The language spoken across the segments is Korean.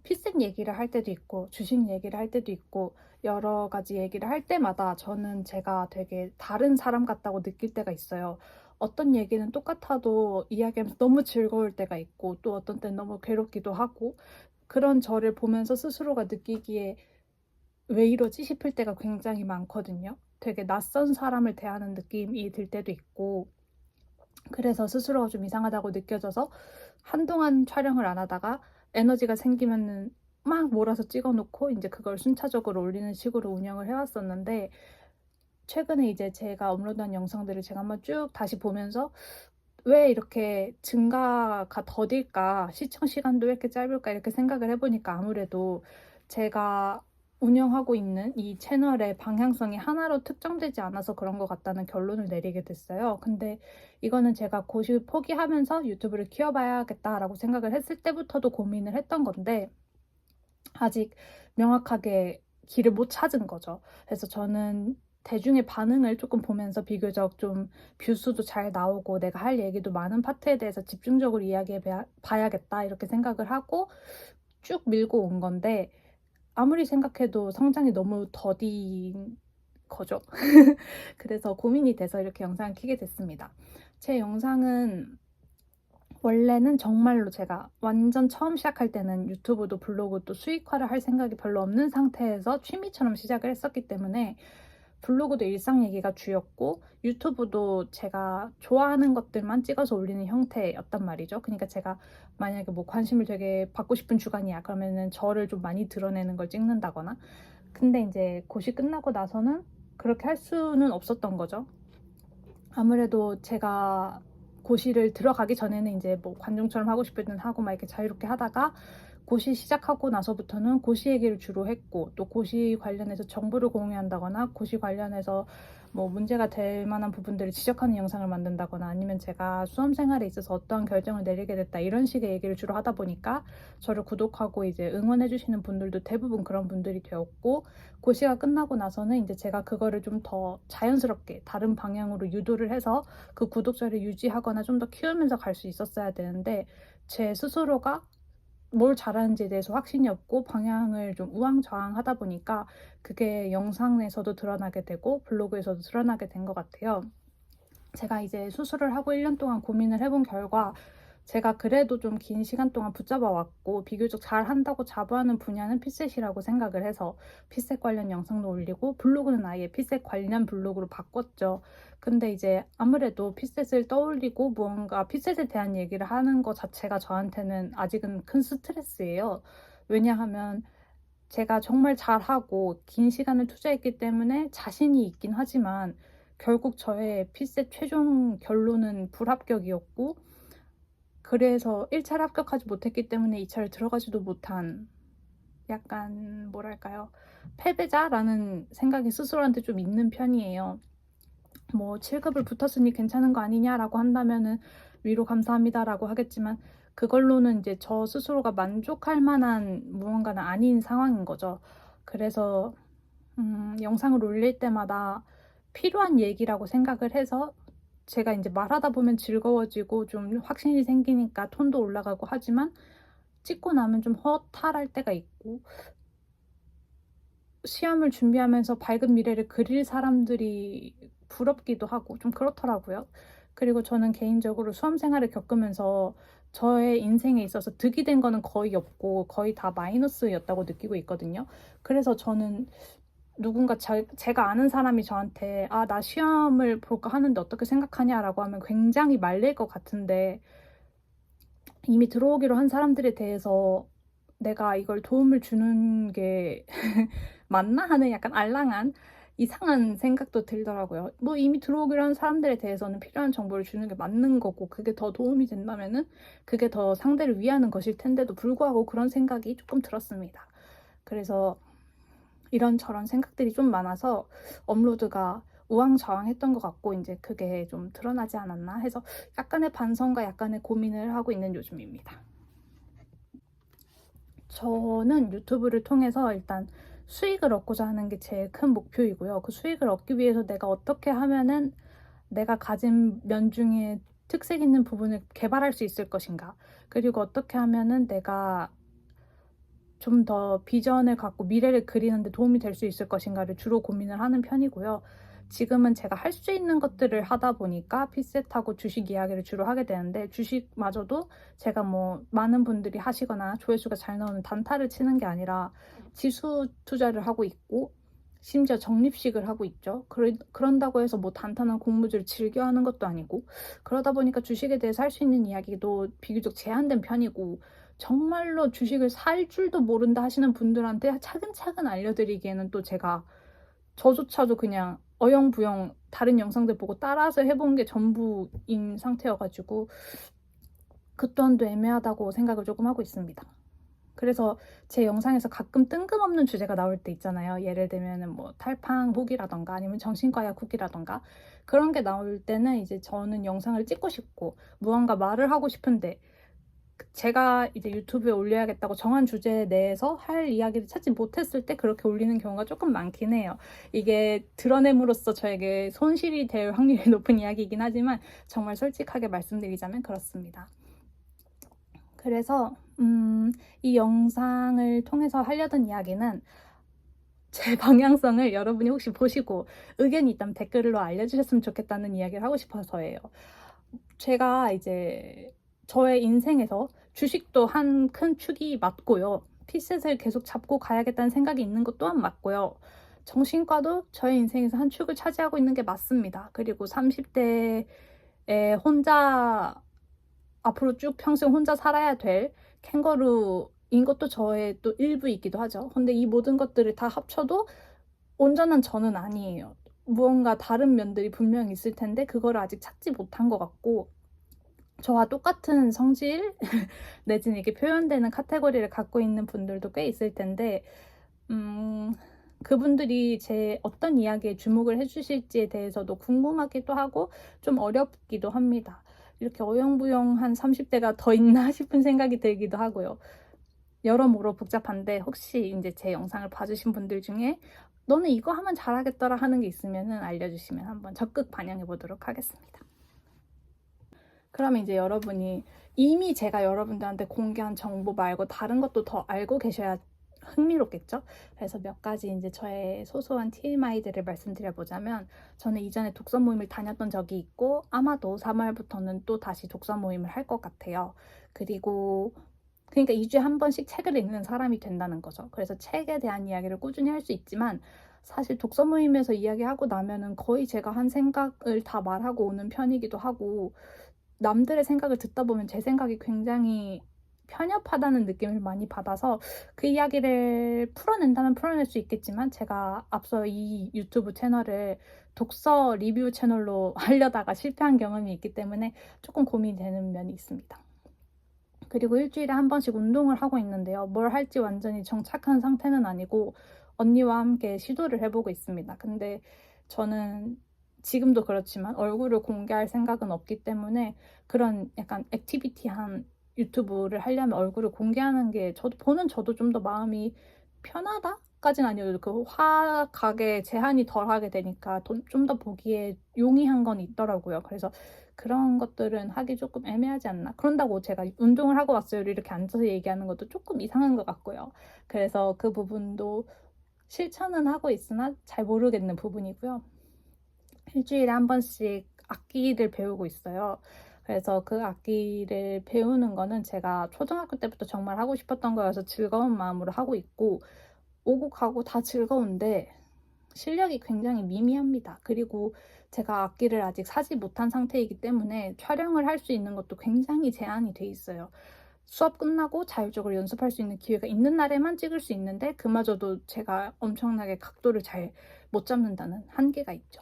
피셋 얘기를 할 때도 있고 주식 얘기를 할 때도 있고 여러 가지 얘기를 할 때마다 저는 제가 되게 다른 사람 같다고 느낄 때가 있어요. 어떤 얘기는 똑같아도 이야기하면서 너무 즐거울 때가 있고 또 어떤 때는 너무 괴롭기도 하고 그런 저를 보면서 스스로가 느끼기에 왜 이러지 싶을 때가 굉장히 많거든요. 되게 낯선 사람을 대하는 느낌이 들 때도 있고 그래서 스스로가 좀 이상하다고 느껴져서 한동안 촬영을 안 하다가 에너지가 생기면은 막 몰아서 찍어 놓고 이제 그걸 순차적으로 올리는 식으로 운영을 해왔었는데 최근에 이제 제가 업로드한 영상들을 제가 한번 쭉 다시 보면서 왜 이렇게 증가가 더딜까? 시청 시간도 왜 이렇게 짧을까? 이렇게 생각을 해보니까 아무래도 제가 운영하고 있는 이 채널의 방향성이 하나로 특정되지 않아서 그런 것 같다는 결론을 내리게 됐어요. 근데 이거는 제가 고시 포기하면서 유튜브를 키워봐야겠다라고 생각을 했을 때부터도 고민을 했던 건데 아직 명확하게 길을 못 찾은 거죠. 그래서 저는 대중의 반응을 조금 보면서 비교적 좀 뷰수도 잘 나오고 내가 할 얘기도 많은 파트에 대해서 집중적으로 이야기해 봐야겠다 이렇게 생각을 하고 쭉 밀고 온 건데 아무리 생각해도 성장이 너무 더딘 거죠. 그래서 고민이 돼서 이렇게 영상을 켜게 됐습니다. 제 영상은 원래는 정말로 제가 완전 처음 시작할 때는 유튜브도 블로그도 수익화를 할 생각이 별로 없는 상태에서 취미처럼 시작을 했었기 때문에 블로그도 일상 얘기가 주였고 유튜브도 제가 좋아하는 것들만 찍어서 올리는 형태였단 말이죠. 그러니까 제가 만약에 뭐 관심을 되게 받고 싶은 주간이야 그러면은 저를 좀 많이 드러내는 걸 찍는다거나 근데 이제 고시 끝나고 나서는 그렇게 할 수는 없었던 거죠. 아무래도 제가 고시를 들어가기 전에는 이제 뭐 관중처럼 하고 싶을 때는 하고 막 이렇게 자유롭게 하다가 고시 시작하고 나서부터는 고시 얘기를 주로 했고 또 고시 관련해서 정보를 공유한다거나 고시 관련해서 뭐 문제가 될 만한 부분들을 지적하는 영상을 만든다거나 아니면 제가 수험 생활에 있어서 어떠한 결정을 내리게 됐다 이런 식의 얘기를 주로 하다 보니까 저를 구독하고 이제 응원해 주시는 분들도 대부분 그런 분들이 되었고 고시가 끝나고 나서는 이제 제가 그거를 좀 더 자연스럽게 다른 방향으로 유도를 해서 그 구독자를 유지하거나 좀 더 키우면서 갈 수 있었어야 되는데 제 스스로가 뭘 잘하는지에 대해서 확신이 없고 방향을 좀 우왕좌왕하다 보니까 그게 영상에서도 드러나게 되고 블로그에서도 드러나게 된 것 같아요. 제가 이제 수술을 하고 1년 동안 고민을 해본 결과 제가 그래도 좀 긴 시간 동안 붙잡아 왔고 비교적 잘 한다고 자부하는 분야는 핏셋이라고 생각을 해서 핏셋 관련 영상도 올리고 블로그는 아예 핏셋 관련 블로그로 바꿨죠. 근데 이제 아무래도 핏셋을 떠올리고 무언가 핏셋에 대한 얘기를 하는 것 자체가 저한테는 아직은 큰 스트레스예요. 왜냐하면 제가 정말 잘하고 긴 시간을 투자했기 때문에 자신이 있긴 하지만 결국 저의 핏셋 최종 결론은 불합격이었고 그래서 1차를 합격하지 못했기 때문에 2차를 들어가지도 못한 약간 뭐랄까요? 패배자라는 생각이 스스로한테 좀 있는 편이에요. 뭐 7급을 붙었으니 괜찮은 거 아니냐라고 한다면은 위로 감사합니다라고 하겠지만 그걸로는 이제 저 스스로가 만족할 만한 무언가는 아닌 상황인 거죠. 그래서 영상을 올릴 때마다 필요한 얘기라고 생각을 해서 제가 이제 말하다 보면 즐거워지고 좀 확신이 생기니까 톤도 올라가고 하지만 찍고 나면 좀 허탈할 때가 있고 시험을 준비하면서 밝은 미래를 그릴 사람들이 부럽기도 하고 좀 그렇더라고요. 그리고 저는 개인적으로 수험 생활을 겪으면서 저의 인생에 있어서 득이 된 거는 거의 없고 거의 다 마이너스였다고 느끼고 있거든요. 그래서 저는 누군가 제가 아는 사람이 저한테 아, 나 시험을 볼까 하는데 어떻게 생각하냐라고 하면 굉장히 말릴 것 같은데 이미 들어오기로 한 사람들에 대해서 내가 이걸 도움을 주는 게 맞나 하는 약간 알랑한 이상한 생각도 들더라고요. 뭐 이미 들어오기로 한 사람들에 대해서는 필요한 정보를 주는 게 맞는 거고 그게 더 도움이 된다면은 그게 더 상대를 위하는 것일 텐데도 불구하고 그런 생각이 조금 들었습니다. 그래서 이런저런 생각들이 좀 많아서 업로드가 우왕좌왕했던 것 같고 이제 그게 좀 드러나지 않았나 해서 약간의 반성과 약간의 고민을 하고 있는 요즘입니다. 저는 유튜브를 통해서 일단 수익을 얻고자 하는 게 제일 큰 목표이고요. 그 수익을 얻기 위해서 내가 어떻게 하면은 내가 가진 면 중에 특색 있는 부분을 개발할 수 있을 것인가. 그리고 어떻게 하면은 내가 좀 더 비전을 갖고 미래를 그리는 데 도움이 될 수 있을 것인가를 주로 고민을 하는 편이고요. 지금은 제가 할 수 있는 것들을 하다 보니까 피셋하고 주식 이야기를 주로 하게 되는데, 주식마저도 제가 뭐 많은 분들이 하시거나 조회수가 잘 나오는 단타를 치는 게 아니라 지수 투자를 하고 있고, 심지어 적립식을 하고 있죠. 그런다고 해서 뭐 단타나 공부주를 즐겨 하는 것도 아니고, 그러다 보니까 주식에 대해서 할 수 있는 이야기도 비교적 제한된 편이고, 정말로 주식을 살 줄도 모른다 하시는 분들한테 차근차근 알려드리기에는 또 저조차도 그냥 어영부영 다른 영상들 보고 따라서 해본 게 전부인 상태여가지고 그 또한도 애매하다고 생각을 조금 하고 있습니다. 그래서 제 영상에서 가끔 뜬금없는 주제가 나올 때 있잖아요. 예를 들면은 뭐 탈팡 후기라던가 아니면 정신과약 후기라던가, 그런 게 나올 때는 이제 저는 영상을 찍고 싶고 무언가 말을 하고 싶은데, 제가 이제 유튜브에 올려야겠다고 정한 주제 내에서 할 이야기를 찾지 못했을 때 그렇게 올리는 경우가 조금 많긴 해요. 이게 드러냄으로써 저에게 손실이 될 확률이 높은 이야기이긴 하지만 정말 솔직하게 말씀드리자면 그렇습니다. 그래서 이 영상을 통해서 하려던 이야기는 제 방향성을 여러분이 혹시 보시고 의견이 있다면 댓글로 알려주셨으면 좋겠다는 이야기를 하고 싶어서예요. 제가 이제 저의 인생에서 주식도 한 큰 축이 맞고요. 피셋을 계속 잡고 가야겠다는 생각이 있는 것 또한 맞고요. 정신과도 저의 인생에서 한 축을 차지하고 있는 게 맞습니다. 그리고 30대에 혼자 앞으로 쭉 평생 혼자 살아야 될 캥거루인 것도 저의 또 일부이기도 하죠. 근데 이 모든 것들을 다 합쳐도 온전한 저는 아니에요. 무언가 다른 면들이 분명히 있을 텐데 그거를 아직 찾지 못한 것 같고, 저와 똑같은 성질 내지는 이게 표현되는 카테고리를 갖고 있는 분들도 꽤 있을 텐데, 그분들이 제 어떤 이야기에 주목을 해주실지에 대해서도 궁금하기도 하고 좀 어렵기도 합니다. 이렇게 어영부영한 30대가 더 있나 싶은 생각이 들기도 하고요. 여러모로 복잡한데, 혹시 이제 제 영상을 봐주신 분들 중에 너는 이거 하면 잘하겠더라 하는 게 있으면은 알려주시면 한번 적극 반영해 보도록 하겠습니다. 그러면 이제 여러분이 이미 제가 여러분들한테 공개한 정보 말고 다른 것도 더 알고 계셔야 흥미롭겠죠? 그래서 몇 가지 이제 저의 소소한 TMI들을 말씀드려보자면, 저는 이전에 독서 모임을 다녔던 적이 있고 아마도 3월부터는 또 다시 독서 모임을 할 것 같아요. 그러니까 2주에 한 번씩 책을 읽는 사람이 된다는 거죠. 그래서 책에 대한 이야기를 꾸준히 할 수 있지만, 사실 독서 모임에서 이야기하고 나면은 거의 제가 한 생각을 다 말하고 오는 편이기도 하고, 남들의 생각을 듣다 보면 제 생각이 굉장히 편협하다는 느낌을 많이 받아서 그 이야기를 풀어낸다면 풀어낼 수 있겠지만, 제가 앞서 이 유튜브 채널을 독서 리뷰 채널로 하려다가 실패한 경험이 있기 때문에 조금 고민이 되는 면이 있습니다. 그리고 일주일에 한 번씩 운동을 하고 있는데요. 뭘 할지 완전히 정착한 상태는 아니고 언니와 함께 시도를 해보고 있습니다. 근데 저는 지금도 그렇지만 얼굴을 공개할 생각은 없기 때문에 그런 약간 액티비티한 유튜브를 하려면 얼굴을 공개하는 게 저도 좀 더 마음이 편하다까지는 아니어도 그 화각에 제한이 덜하게 되니까 좀 더 보기에 용이한 건 있더라고요. 그래서 그런 것들은 하기 조금 애매하지 않나. 그런다고 제가 운동을 하고 왔어요 이렇게 앉아서 얘기하는 것도 조금 이상한 것 같고요. 그래서 그 부분도 실천은 하고 있으나 잘 모르겠는 부분이고요. 일주일에 한 번씩 악기를 배우고 있어요. 그래서 그 악기를 배우는 거는 제가 초등학교 때부터 정말 하고 싶었던 거여서 즐거운 마음으로 하고 있고, 오고 가고 다 즐거운데 실력이 굉장히 미미합니다. 그리고 제가 악기를 아직 사지 못한 상태이기 때문에 촬영을 할 수 있는 것도 굉장히 제한이 돼 있어요. 수업 끝나고 자율적으로 연습할 수 있는 기회가 있는 날에만 찍을 수 있는데, 그마저도 제가 엄청나게 각도를 잘 못 잡는다는 한계가 있죠.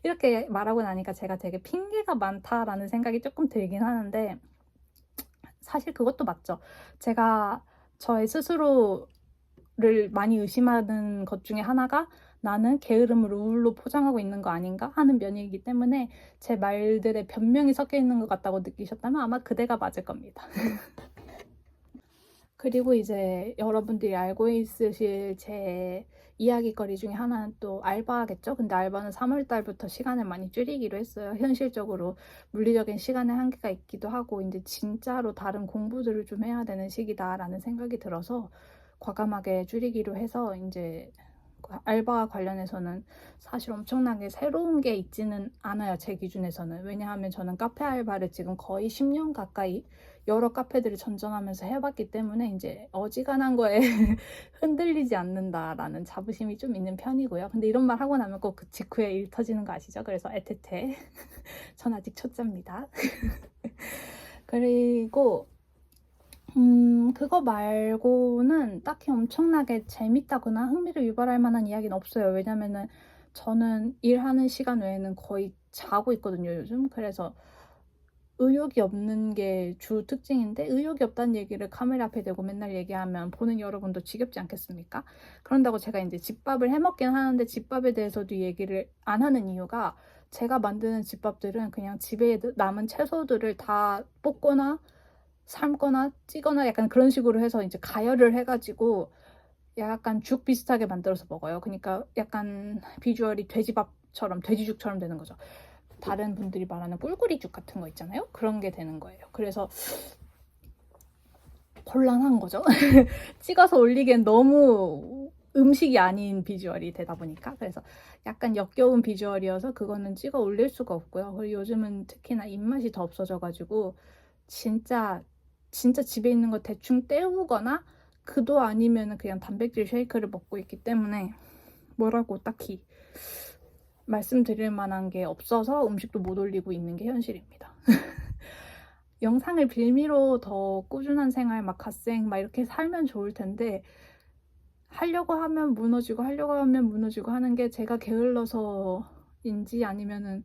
이렇게 말하고 나니까 제가 되게 핑계가 많다라는 생각이 조금 들긴 하는데, 사실 그것도 맞죠. 제가 저의 스스로를 많이 의심하는 것 중에 하나가 나는 게으름을 우울로 포장하고 있는 거 아닌가 하는 면이기 때문에 제 말들에 변명이 섞여 있는 것 같다고 느끼셨다면 아마 그대가 맞을 겁니다. 그리고 이제 여러분들이 알고 있으실 제 이야기거리 중에 하나는 또 알바겠죠? 근데 알바는 3월 달부터 시간을 많이 줄이기로 했어요. 현실적으로 물리적인 시간의 한계가 있기도 하고, 이제 진짜로 다른 공부들을 좀 해야 되는 시기다라는 생각이 들어서 과감하게 줄이기로 해서 이제 알바 관련해서는 사실 엄청나게 새로운 게 있지는 않아요, 제 기준에서는. 왜냐하면 저는 카페 알바를 지금 거의 10년 가까이 여러 카페들을 전전하면서 해봤기 때문에 이제 어지간한 거에 흔들리지 않는다라는 자부심이 좀 있는 편이고요. 근데 이런 말 하고 나면 꼭 그 직후에 일 터지는 거 아시죠? 그래서 애태태. 전 아직 초짜입니다. 그리고 그거 말고는 딱히 엄청나게 재밌다거나 흥미를 유발할 만한 이야기는 없어요. 왜냐면은 저는 일하는 시간 외에는 거의 자고 있거든요, 요즘. 그래서 의욕이 없는 게 주 특징인데, 의욕이 없다는 얘기를 카메라 앞에 대고 맨날 얘기하면 보는 여러분도 지겹지 않겠습니까? 그런다고 제가 이제 집밥을 해 먹긴 하는데, 집밥에 대해서도 얘기를 안 하는 이유가, 제가 만드는 집밥들은 그냥 집에 남은 채소들을 다 볶거나 삶거나 찌거나 약간 그런 식으로 해서 이제 가열을 해가지고 약간 죽 비슷하게 만들어서 먹어요. 그러니까 약간 비주얼이 돼지밥처럼, 돼지죽처럼 되는 거죠. 다른 분들이 말하는 꿀꿀이죽 같은 거 있잖아요. 그런 게 되는 거예요. 그래서 곤란한 거죠. 찍어서 올리기엔 너무 음식이 아닌 비주얼이 되다 보니까. 그래서 약간 역겨운 비주얼이어서 그거는 찍어 올릴 수가 없고요. 그리고 요즘은 특히나 입맛이 더 없어져가지고 진짜 집에 있는 거 대충 때우거나 그도 아니면 그냥 단백질 쉐이크를 먹고 있기 때문에 뭐라고 딱히 말씀드릴 만한 게 없어서 음식도 못 올리고 있는 게 현실입니다. 영상을 빌미로 더 꾸준한 생활, 막 갓생 막 이렇게 살면 좋을 텐데 하려고 하면 무너지고 하려고 하면 무너지고 하는 게 제가 게을러서인지 아니면은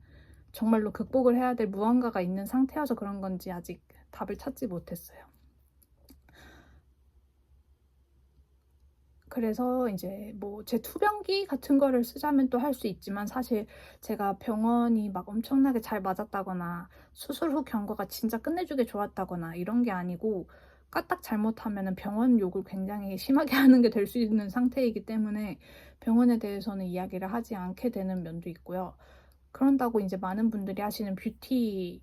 정말로 극복을 해야 될 무언가가 있는 상태여서 그런 건지 아직 답을 찾지 못했어요. 그래서 이제 뭐 제 투병기 같은 거를 쓰자면 또 할 수 있지만 사실 제가 병원이 막 엄청나게 잘 맞았다거나 수술 후 경과가 진짜 끝내주게 좋았다거나 이런 게 아니고 까딱 잘못하면 병원 욕을 굉장히 심하게 하는 게 될 수 있는 상태이기 때문에 병원에 대해서는 이야기를 하지 않게 되는 면도 있고요. 그런다고 이제 많은 분들이 하시는 뷰티나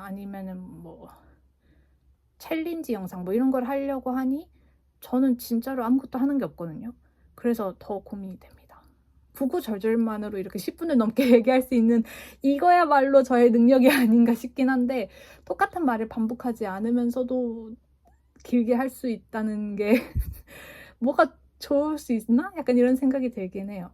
아니면은 뭐 챌린지 영상 뭐 이런 걸 하려고 하니 저는 진짜로 아무것도 하는 게 없거든요. 그래서 더 고민이 됩니다. 구구절절만으로 이렇게 10분을 넘게 얘기할 수 있는 이거야말로 저의 능력이 아닌가 싶긴 한데 똑같은 말을 반복하지 않으면서도 길게 할 수 있다는 게 뭐가 좋을 수 있나? 약간 이런 생각이 들긴 해요.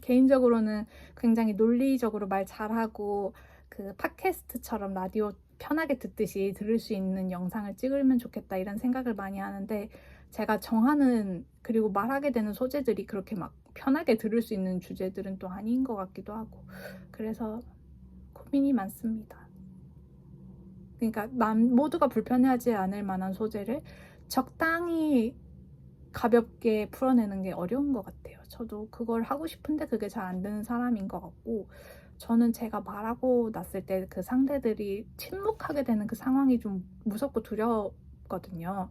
개인적으로는 굉장히 논리적으로 말 잘하고 그 팟캐스트처럼 라디오 편하게 듣듯이 들을 수 있는 영상을 찍으면 좋겠다 이런 생각을 많이 하는데 제가 정하는 그리고 말하게 되는 소재들이 그렇게 막 편하게 들을 수 있는 주제들은 또 아닌 것 같기도 하고 그래서 고민이 많습니다. 그러니까 모두가 불편해하지 않을 만한 소재를 적당히 가볍게 풀어내는 게 어려운 것 같아요. 저도 그걸 하고 싶은데 그게 잘 안 되는 사람인 것 같고 저는 제가 말하고 났을 때 그 상대들이 침묵하게 되는 그 상황이 좀 무섭고 두렵거든요.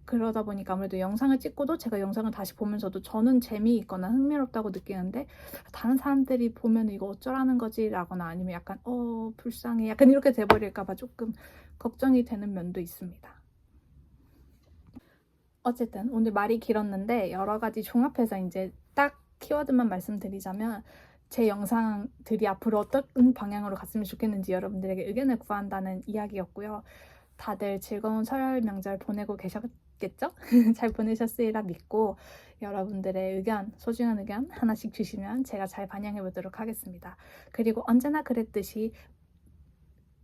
그러다 보니까 아무래도 영상을 찍고도 제가 영상을 다시 보면서도 저는 재미있거나 흥미롭다고 느끼는데 다른 사람들이 보면 이거 어쩌라는 거지 라거나 아니면 약간 불쌍해 약간 이렇게 돼버릴까 봐 조금 걱정이 되는 면도 있습니다. 어쨌든 오늘 말이 길었는데 여러 가지 종합해서 이제 딱 키워드만 말씀드리자면 제 영상들이 앞으로 어떤 방향으로 갔으면 좋겠는지 여러분들에게 의견을 구한다는 이야기였고요. 다들 즐거운 설 명절 보내고 계셨겠죠? 잘 보내셨으리라 믿고 여러분들의 의견, 소중한 의견 하나씩 주시면 제가 잘 반영해 보도록 하겠습니다. 그리고 언제나 그랬듯이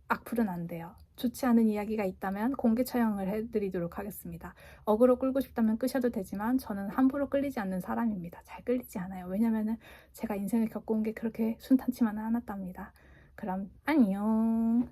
악플은 안 돼요. 좋지 않은 이야기가 있다면 공개 처형을 해드리도록 하겠습니다. 어그로 끌고 싶다면 끄셔도 되지만 저는 함부로 끌리지 않는 사람입니다. 잘 끌리지 않아요. 왜냐면은 제가 인생을 겪어온 게 그렇게 순탄치만은 않았답니다. 그럼 안녕.